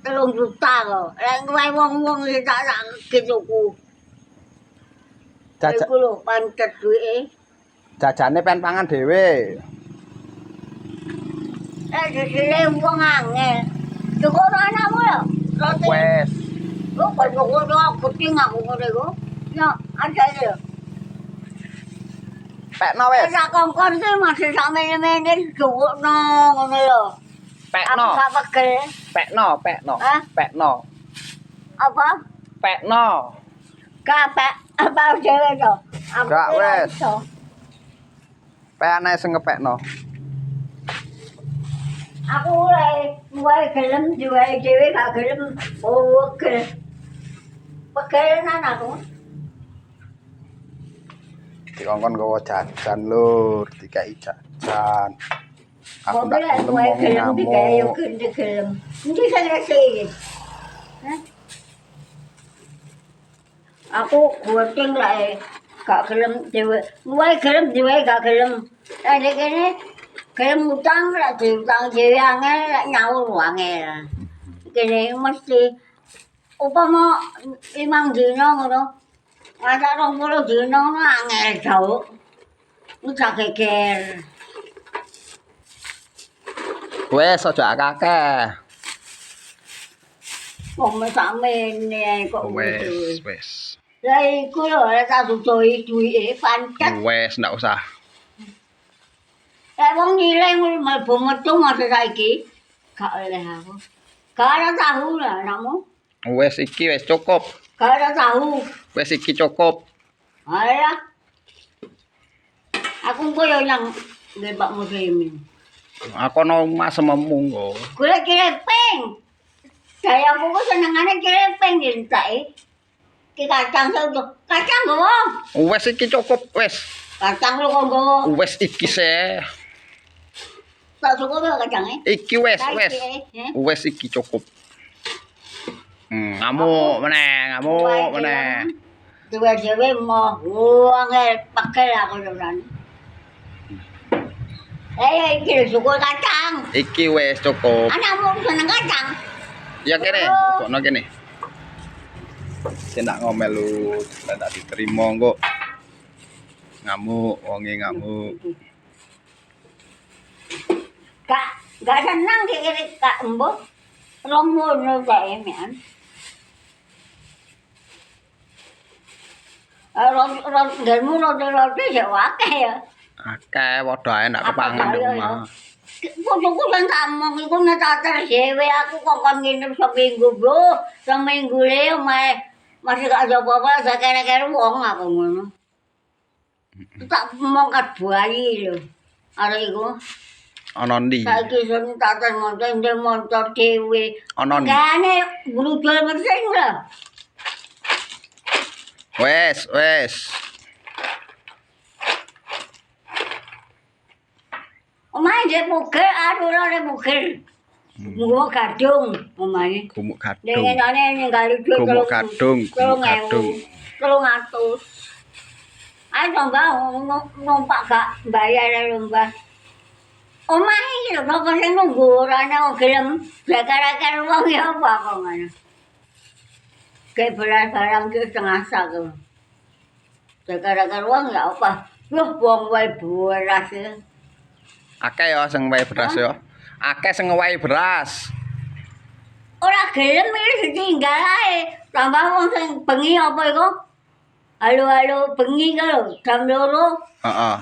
3 juta kok. Lek kowe wong-wong iki tak tuku. Iku lho pancet duwike. Jajane pen pangan dhewe. Disile wong angel. Cukup anakmu ya? Roti. Wes. Kok kok kucing aku ngene iku. Ya, ada ya. Pekno wes. Sak kongkon iki masih sak mene-mene diwukno ngono lho. Pekno. Aku gak pegel. Pekno. Hah? Pekno. Apa? Pekno. Kapek apa dhewe to? Aku Gak, ora wes. iso. Peane sing ngepekno. Aku wae gelem diwae dhewe gak gelem pegel. Pegelan aku. Dikongkon gawa jajan lur, dikai jajan. Aku ndak gelem wae wong gelem digawe yo ngamuk. gelem. Endi sing iki? Hah? Aku guting lae gak gelem dhewe. Wae gelem dhewe gak gelem. Lah kene gelem utang lek diutang dhewe angel lek nyaur angel. Kene mesti upama 5 dina ngono. Masa 20 dina ngono angel jauh. Udah geger. Wes aja akeh. Wong sakmene kok Wes. Lah iku lho lek tak dudohi duwike pancet. Wes ndak usah. Lah wong nyileh mlebu metu masa saiki. Gak oleh aku. Gak ada tahu lah anakmu. Wes iki wes cukup. Gak ada tahu. Wes iki cukup. Alah. Aku koyo yang ngebak muslimin. Aku ono mas sememu kok. Golek krepeng. Saya aku kok senengane krepeng dintake. Ki kacang soto. Kacang gowo. Wes iki cukup wes. Kacang lu kok gowo. Wes iki se. Tak cukup ya kacange. Iki wes. Wes iki cukup. Ngamuk meneh. Dewe-dewe mau angel pakai aku tenan. Iki lho cukup kacang. Iki wes cukup. Anakmu seneng kacang. Ya kene, kono kene. Sing tak ngomel lu, tak diterima kok. Ngamuk, wonge ngamuk. Gak seneng kira Kak Mbok. Romono kae men. Ndelmu roti ya akeh ya. Akeh padha ae ndak kepangan di omah. Bojoku sing tamong iku nek tak dhewe aku kok nginep seminggu, Bro. Seminggu le omahe masih gak ada apa-apa, gak kere-kere wong aku ngono. Tak mongkat bayi lho. Arek iku. Ana ndi? Saiki sing tak montor dhewe. Ana ndi? Gane gludul mesin lho. Wes. Omahe dhek pugel, arure pugel. Nggo gadung omahe. Gumuk gadung. Dengenane ninggali dhuwit Gumuk gadung. 300. Ayo Mbah numpak gak bayar lho Mbah. Omahe iki lho kok sing nunggu ora ana gelem gara-gara wong ya apa kok ngono. Kayak beras barang ki setengah sak. Gara-gara wong ya apa. Loh wong wae beras. Akeh ya sing wae beras ya. Akeh sing wae beras. Ora gelem iki ditinggal ae. Tambah wong sing bengi apa iku? Halo bengi ka lho, jam 2. Heeh.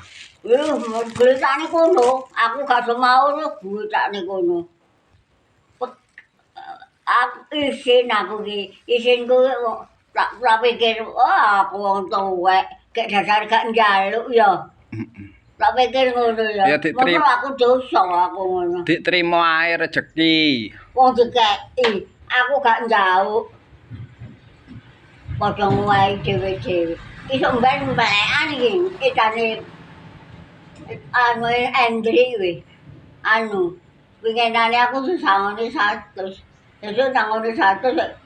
Gletane kono, aku gak semau lho gletane kono. Aku isinku tak pikir, aku wong tuwek, gek dasar gak njaluk ya. Tak pikir ngono ya. Monggo aku dosa aku ngono. Diterima ae rejeki. Wong dikeki, aku gak njaluk. Padha wae dhewe-dhewe. Iso mbalekan iki, kitane anu Endri kuwi. Winginane aku sesangone 100. Sesuk nangone 100